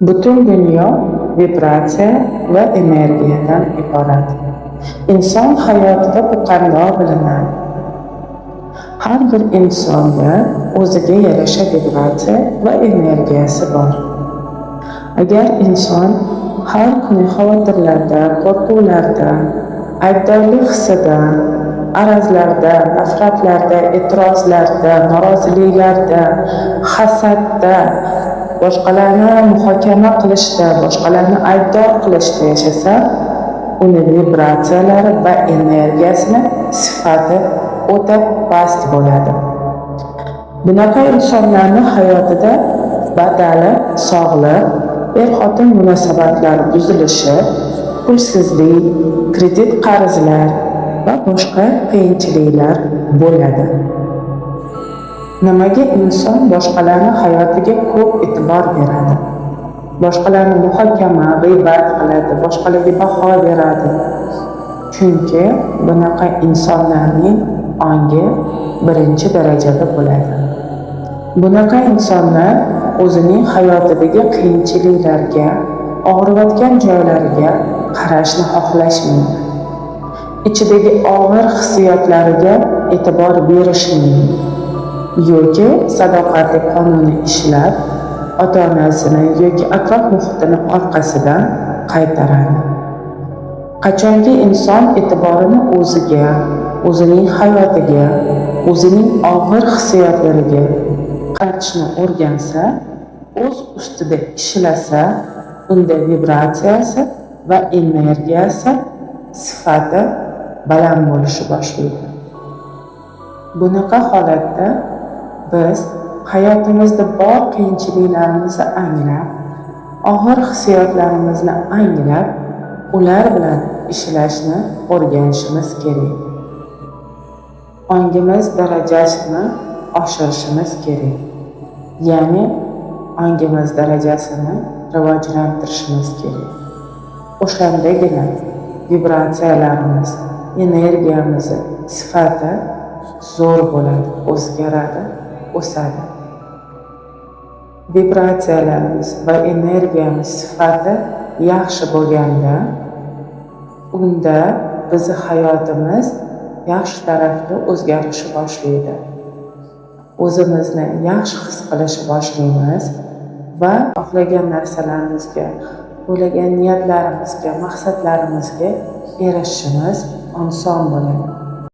Butun dunyo vibratsiya va energiyadan iborat. Inson hayotida bu qanday bilinadi? Har bir insonda o'ziga yarasha vibratsiya va energiyasi bor. Agar inson har kuni xavotirlarda, qo'rquvlarda, aybdorlik hissida, arazlarda, nafratlarda, e'tirozlarda, noroziliklarda, hasadda, boshqalarni muhokama qilishda, boshqalarni aybdor qilishda yashasa, uni vibratsiyalari va energiyasini sifati o'ta past bo'ladi. Bunaqa insonlarning hayotida badali sog'liq, er-xotin munosabatlari buzilishi, pulsizlik, kredit qarzlar va boshqa qiyinchiliklar bo'ladi. Nimaga inson boshqalarning hayotiga ko'p e'tibor beradi? Boshqalarni muhokama, g'iybat qiladi, boshqalarga baho beradi. Chunki bunaqa insonlarning ongi birinchi darajada bo'ladi. Bunaqa insonlar o'zining hayotidagi qiyinchiliklarga, og'riyotgan joylariga qarashni xohlashmaydi. Ichidagi og'ir hissiyotlariga e'tibor berishmaydi. Yoki sadoqatli qonuni ishlab, ota-onasini yoki atrof muhitini orqasidan qaytaradi. Qachonki inson e'tiborini o'ziga, o'zining hayotiga, o'zining og'ir hissiyotlariga qaratishni o'rgansa, o'z ustida ishlasa, unda vibratsiyasi va energiyasi sifati baland bo'lishi boshlaydi. Bunaqa holatda biz hayotimizda bor qiyinchiliklarimizni anglab, og'ir hissiyotlarimizni anglab, ular bilan ishlashni o'rganishimiz kerak. Ongimiz darajasini oshirishimiz kerak. Ya'ni ongimiz darajasini rivojlantirishimiz kerak. O'shandagina vibratsiyalarimiz, energiyamiz sifati zo'r bo'ladi, o'zgaradi, o'sadi. Vibratsiyalarimiz va energiyamiz sifati yaxshi bo'lganda, unda bizni hayotimiz yaxshi tarafga o'zgarishi boshlaydi. O'zimizni yaxshi his qilishni boshlaymiz va xohlagan narsalarimizga, o'ylagan niyatlarimizga, maqsadlarimizga erishishimiz oson bo'ladi.